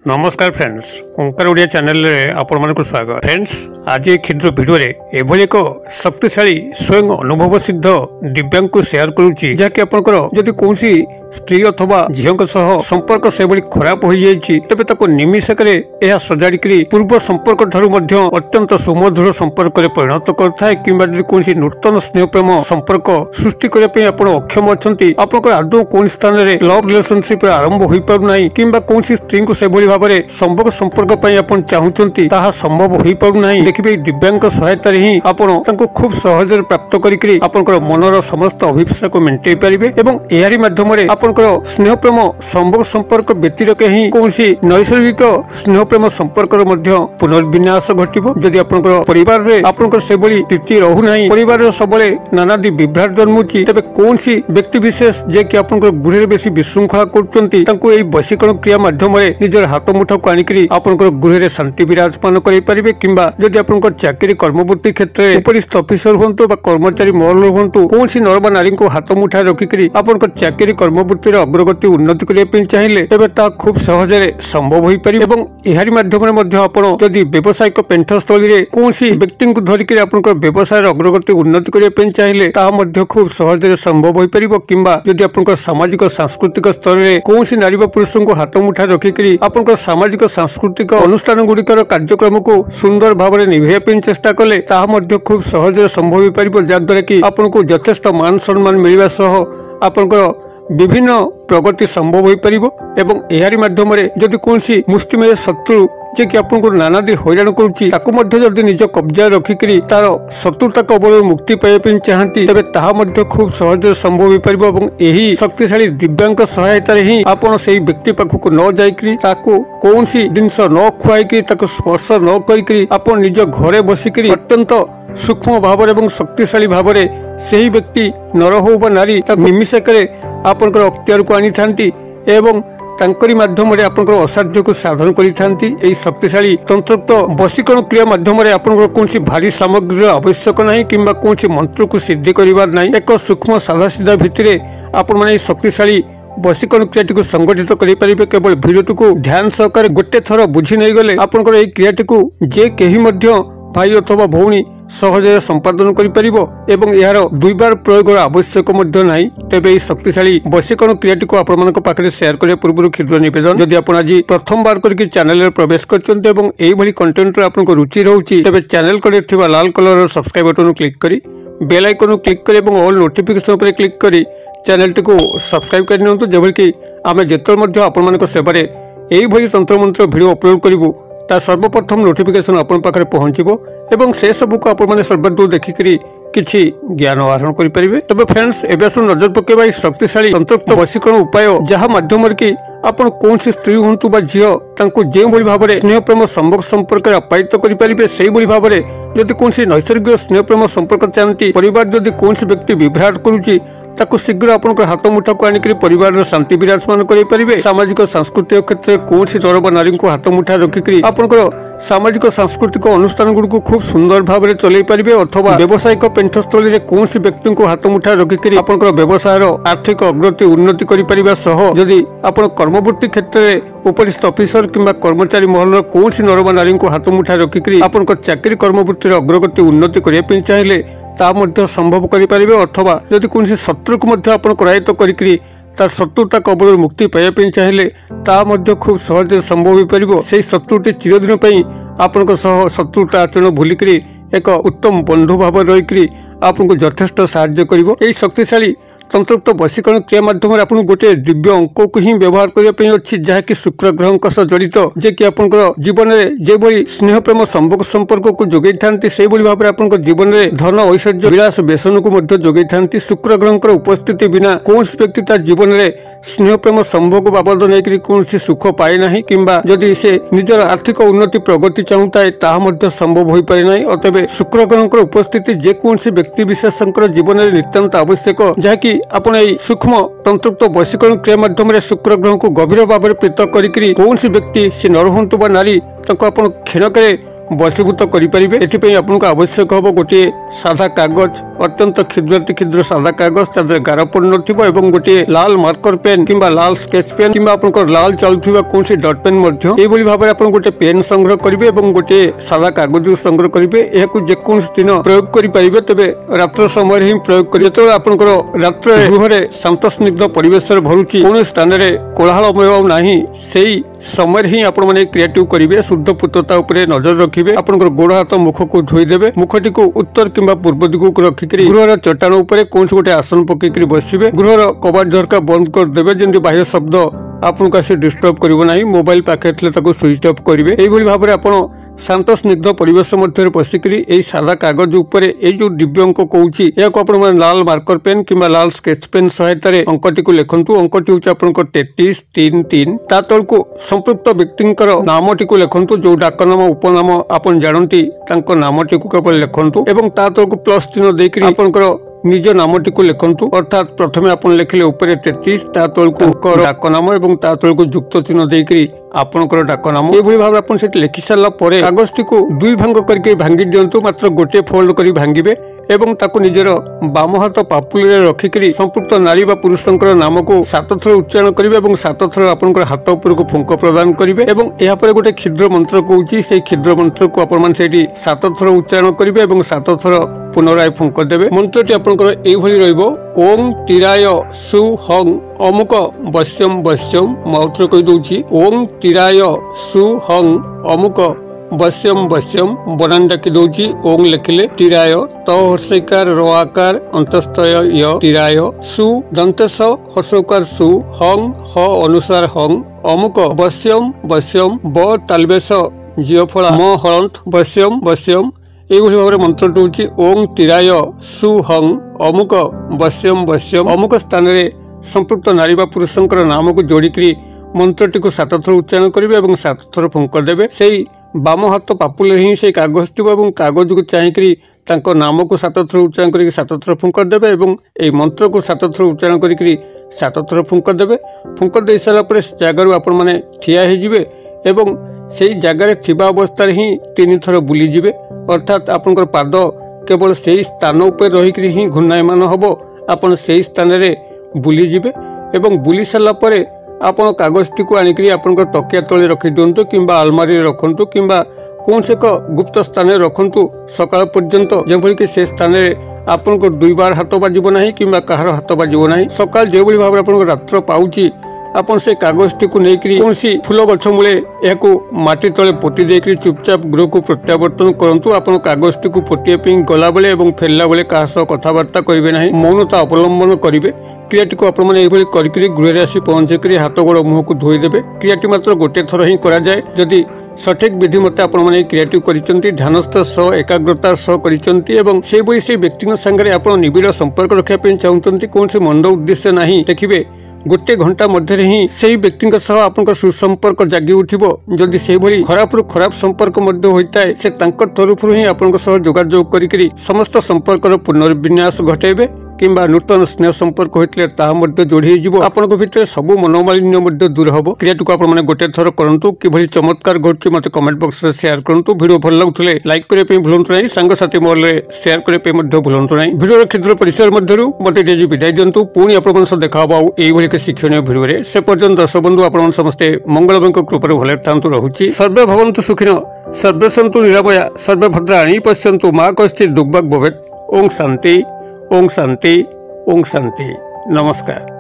नमस्कार फ्रेंड्स, ओंकार ओडिया चैनल रे आपण मानक स्वागत। फ्रेंड्स, आज एक क्षुद्र वीडियो रे एभली एक शक्तिशाली स्वयं अनुभव सिद्ध दिव्यांग को शेयर करूची, जहाँकि आपनकर जदि कोनसी स्त्री अथवा झील संपर्क से खराब हो जाइए तेज ताको निमिषकरे यह सजाड़ी पूर्व संपर्क ठारू अत्यंत सुमधुर संपर्क में परिणत करता है कि कौन नूतन स्नेह प्रेम संपर्क सृष्टि करने अक्षम अच्छा आप आदौ कौन स्थान में लव रिलेशनशिप आरंभ हो पारना कि कौन स्त्री को से भाव में संभोग संपर्क चाहूँगी ताहा संभव हो पारना। देखिए दिव्यांग सहायता ही आप खूब सहज प्राप्त कर मनर समस्त अभिप्सा को मेन्टे पारे और माध्यम आपनकर स्नेह प्रेम संभोग संपर्क व्यतिरेक ही कौन नैसर्गिक स्नेह प्रेम संपर्क पुनर्विन्यास घटिबो। जदि आपनकर परिवार रे आपनकर से बड़ी स्थिति रहू नाही, परिवार रे सबले नानादी विभ्राट जन्मुची, तबे कौन व्यक्ति विशेष जे कि आपनकर गृह बेसी विशृंखला करचंती तांको एई वशीकरण क्रिया माध्यम रे निजर हाथ मुठा को आनिकरी आपनकर गृह रे शांति विराजमान करि परिबे। किंबा जदि आपनकर चाकरी कर्मवृत्ति क्षेत्र रे उपरिस्थ ऑफिसर होंतु बा कर्मचारी महल होंतु कौन नर बा नारी को हाथ मुठा रखिकरी आपनकर चाकरी कर्मवृत्ति अग्रगति उन्नति करने चाहिए तेज ता खूब सहजरे संभव हो पारे। एहारी माध्यम जदि व्यावसायिक पेंठस्थली में कौन व्यक्ति को धरिक व्यवसाय अग्रगति उन्नति करने चाहिए ताहा खूब सहजरे संभव हो पारे। किंबा जदि आप सामाजिक सांस्कृतिक स्तर में कौन नारी पुरुष को हाथ मुठा रखिक आप सामाजिक सांस्कृतिक अनुष्ठान गुड़िकर कार्यक्रम को सुंदर भाव में निभाई चेष्टा कले ताहा खूब सहजरे संभव हो पारे, जहाद्वारा कि आपको यथेष्ट मान सम्मान मिलवा सह आपनकर विभिन्न प्रगति संभव हो पारिबो। एवं एहारी माध्यम जदि कौन मुष्टिमेय शत्रु जे कि आपको नानादी हैरान करुच्ची ताकू मध्य जदि निज कब्जा रखिकरी तार शत्रुता कबल मुक्ति पाइबा चाहती तेज ताहा खूब सहज संभव हो पारिबो। एवं एही शक्तिशाली दिव्यांग सहायता ही आपण से व्यक्ति पाखक न जाइकरी ताकू कौन जिनस न खुआई ताकू स्पर्श न करिकरी आपण निज घरे बसिकरी अत्यंत सूक्ष्म भाव एवं शक्तिशाली भाव में सही व्यक्ति नर हो बा नारी निमिषकरे आपनकर अख्तियार को आनी थांती एवं तांकरी माध्यम आपनकर असाध्य को साधन करी थांती। एई शक्तिशाली तंत्रोक्त वशीकरण क्रिया माध्यम आपनकर कौन भारी सामग्री आवश्यक नहीं किंबा कौन मंत्र को सिद्धि करिवार नहीं, एक सूक्ष्म साधा सीधा भितरे आपण माने शक्तिशाली वशीकरण क्रियाटी को संगठित करि परिबे। केवल भिडियोटी को ध्यान सहकारे गोटे थर बुझी नहीं गले आपनकर एई क्रियाटी को जे केही मध्य भाई अथवा भौणी सहजरे संपादन करिपरिबो यार दुई बार प्रयोग आवश्यक नहीं। तेबे शक्तिशाली वशीकरण क्रियाटी को आपनक पाखरे शेयर करने पूर्व क्षुद्र निवेदन, जदि आप आज प्रथम बार करके चैनल रे प्रवेश करछन्ते एवं एई भली कंटेंट रे आपनको रुचि रहउची तेबे चैनल करे थिबा लाल कलर सब्सक्राइब बटन क्लिक करी बेल आइकन क्लिक करी एवं ऑल नोटिफिकेशन उपर क्लिक करी चैनल टी को सब्सक्राइब कर नियंतु, जेबल कि आमे जेतल मध्य आपनक सेवारे एई भली तंत्र मंत्र वीडियो अपलोड करिवु ता सर्वप्रथम नोटिफिकेशन अपन पाखरे पहुंचबो एवं से सब को आपण माने सर्वदूर देखिकरी किछि ज्ञान आहरण करि परिबे। तबे फ्रेंड्स, एबे सु नजर पकेबा शक्तिशाली तंत्रोक्त वशीकरण उपाय जहा माध्यम कि आपण कौन स्त्री होंतु बा झियो तांको जे भली भाव में स्नेह प्रेम संभोग संपर्क आपायित करि परिबे सेही भली भाव में जदि कौन नैसर्गिक स्नेह प्रेम संपर्क चाहती परिवार जदि कौन व्यक्ति विभ्राट करुच्ची ताकू शीघ्र आपनकर हाथ मुठा को आनिकरी परिवार शांति विराजमान करि परिबे। सामाजिक सांस्कृतिक क्षेत्र में कौन नर बा नारी को हाथ मुठा रखिकरी आपनकर सामाजिक सांस्कृतिक अनुष्ठान गुड़ को खूब सुंदर भाव में चलई पारिबे अथवा व्यावसायिक पेंठस्थली में कौन व्यक्ति को हाथ मुठा रखिकरी आपनकर व्यवसाय आर्थिक अग्रगति उन्नति करि परिबा सह जदि आपण कर्मवृत्ति क्षेत्र में उपरिस्थ ऑफिसर किंबा कर्मचारी महल कौन नर बा नारी को हाथ मुठा रखिकरी आपनकर चाकरी कर्मवृत्ति अग्रगति उन्नति करने चाहिए ता मध्य संभव करि परिबे। अथवा जदि कौन शत्रु को मध्य आपण करायित करिकरी तार शत्रुता कबल मुक्ति पाइबा चाहिए ता मध्य खूब सहज संभव हो पारिबो। सेही शत्रुटी चिरदिन पई आपनक सह शत्रुता आचरण भूलिकरी एक उत्तम बंधु भाव रहिकरी आपनको यथेष्ट सहायता करिवो। एही शक्तिशाली तंत्रोक्त वशीकरण क्रिया माध्यम आपको गोटे दिव्य अंक को ही व्यवहार करने अच्छी जहाँकि शुक्र ग्रह सह जड़ित जे कि आपनकर जीवन में जो भाई स्नेह प्रेम संभोग संपर्क को जोगई थांती से भाव में आपन जीवन में धन ऐश्वर्य विलास व्यसन को जोगई थांती। शुक्र ग्रह उपस्थिति बिना कौन व्यक्ति तार जीवन में स्नेह प्रेम संभोग बाबद नहीं कौन सुख पाए ना किंबा जदि से निजर आर्थिक उन्नति प्रगति चाहूए ताहा संभव हो पाए ना। अतएव शुक्र ग्रह उपस्थिति जेकोसी व्यक्ति विशेष जीवन में नितांत आवश्यक, जहाँकि आपण सूक्ष्म तंत्रोक्त वशीकरण क्रिया माध्यम शुक्र ग्रह को गभीर भाव में पृथक करी कौन व्यक्ति से नर हूँ बा नारी क्षणक बशीभूत करेंगे। एथिपाई आपको आवश्यक हम गोटे साधा कागज, अत्यंत क्षुद्राति क्षुद्र साधा कागज, तादर गार पड़ न गोटे लाल मार्कर पेन कि लाल स्केच पेन कि लाल चलुवा कौन डट पेन ये भाव में आप गोटे पेन संग्रह करेंगे और गोटे सादा कागज संग्रह करेंगे। यह जेकोसी दिन प्रयोग करेंगे, तेरे रात्र समय ही प्रयोग करेंगे। जो आपंकर रात्र गृह शांत स्निग्ध परिवेश भरुची, कौन स्थान में कोलाहलमय ना, से समय ही आप क्रिएटिव करेंगे। शुद्ध पूतता नजर रखिए। आपंकर गोड़ हाथ मुख को धोईदेवे। मुखटी को उत्तर कि पूर्व दिग को रखिक गृहर चट्टान उपर कौन गोटे आसन पकईक बसवे। गृहर कबाट झरका बंद करदे जमी बाह्य शब्द आपको आसी डिस्टर्ब करना। मोबाइल पाखे स्विच ऑफ करेंगे। यही भाव में आप शांत स्निग्ध परिवेश मध्य पशिक सादा कागज उपर जो दिव्यांक कौची या लाल मार्कर पेन कि लाल स्केच पेन सहायता अंकटी को लिखु। अंकटी हूँ आप 3333 ता तल को संपृक्त व्यक्ति नामटी को लिखु। जो डाकनाम उपनाम आप जानती नामटी को केवल लिखु और ता तल को प्लस चिन्ह देकर आपंकर निज नामटी को लिखु। अर्थात प्रथम आप लिखिले ऊपर 33 ता तल को डाकनाम और ता तल को युक्त चिन्ह देकर आपनकर डाकनाम ये भाव में आप लिखि सारा कागज टी को दुई भांग करके भांगी दिंतु। मात्र गोटे फोल्ड कर भांगे एवं ताकू निजर बाम हाथ पापुली रखिक संपुक्त नारी बा पुरुषंकर नाम को 7 थर उच्चारण करेंगे और 7 थर आपंकर हाथ उपर को फुंक प्रदान करेंगे। और गोटे क्षुद्र मंत्र कौची से क्षुद्र मंत्र को आप 7 थर उच्चारण करेंगे और 7 थर पुनराय फुंक देवे। मंत्रटी आपंकर ये ओं तिराय सु हंग अमुक वश्यम वश्यम माउत्र कही दूची। ओं तिराय सु हंग अमुक वश्यम वश्यम बनान डाकी दौची। ओं लिखिले तिराय त हर्षकार र आकार अंतस्थय य तिराय सु दंतेश हर्षकार सु हंग ह अनुसार हंग अमुक वश्यम वश्यम ब तालबेश जियफला म हलंत वश्यम वश्यम ये भाव में मंत्रटी हूँ ओं तिराय सु हंग अमुक वश्यम वश्यम अमुक स्थान में संपृक्त नारी बा पुरुषंकर नाम को जोड़िक मंत्रटी को 7 थर उच्चारण करेंगे और 7 थर फुंक देवे। से बाम हाथ पापुले ही से कागज थी और कागज को चाहिए नाम को 7 थर उच्चारण करके 7 थर फुंक देवे और ये मंत्र को 7 थर उच्चारण करके 7 थर फुंक देवे। फुंक दे सारापर जगार आपण मैंने ठिया एवं से जगार थिबा अवस्था ही 3 थर बुलीजे। अर्थात आपंकर पाद केवल से स्थान उपर रहीक ही घूर्णायमान हम। आपन से स्थान में बुलीजे एवं बुली सारापर आपण कागज टी को आणिक आपंकर तकिया तले रखी दिंतु कि आलमारी रखु कि कौन से एक गुप्त स्थान रखु सकाळ पर्यंत जो कि से स्थान में आपंकर 2 बार हाथ बाजिब ना कि कहार हाथ बाजिब ना। सकाळ जो भाव में आपंकर रात्र पाउची आपन से कागज टी को लेकर कौन फूल गछ मूले या माटी तले पोती देकर चुपचाप गृह को प्रत्यावर्तन करंतु। आपन कागज टी को पोटिया गला बेले और फेरला बेले क्या सह कथबार्ता करेंगे ना, मौनता अवलंबन करेंगे। क्रियाटी को आपने गृह आसी पहुंचेक हाथ गोड़ मुह को धोईदेवे। क्रियाटी मात्र गोटे थर ही करा जाए। जदि सठिक विधि मत आपने क्रियाटी करिसेंती ध्यानस्थ सह एकाग्रता सह करिसेंती एवं से व्यक्ति संगे आप निबिड़ संपर्क रखा चाहते कौन से मंद उद्देश्य नहीं। देखिए गोटे घंटा मध्य ही से व्यक्ति आप सुसंपर्क जागी उठिबो। जदि से भली खराब खराब संपर्क होता है से तरफ ही आप जोगाजोग करी समस्त संपर्क पुनर्विन्यास घटेबे कि नूतन स्नेह संपर्क होते जोड़ी आपन भितर सब मनोमालिन्य दूर हम। क्रियाटी को आपने गोटे थर करूँ कि चमत्कार घटू मत कमेंट बॉक्स में शेयर करूँ। वीडियो भल लगुले लाइक करने भूलु ना, सांगसाथी महल में शेयर करने भूलु ना। वीडियो क्षुद्र परिसर मध्य मत विदाय दिंतु। पुणी आप देखा ये शिक्षण भिडियो से पर्यंत दर्शक बंधु आप समस्ते मंगलमय कृपा भले था रोचे। सर्वे भवन्तु सुखिनः सर्वे सन्तु निरामया सर्वे भद्राणि पश्यन्तु मा कश्चित् दुर्भाग् भवेत्। ओं शांति ओं शांति ओं शांति। नमस्कार।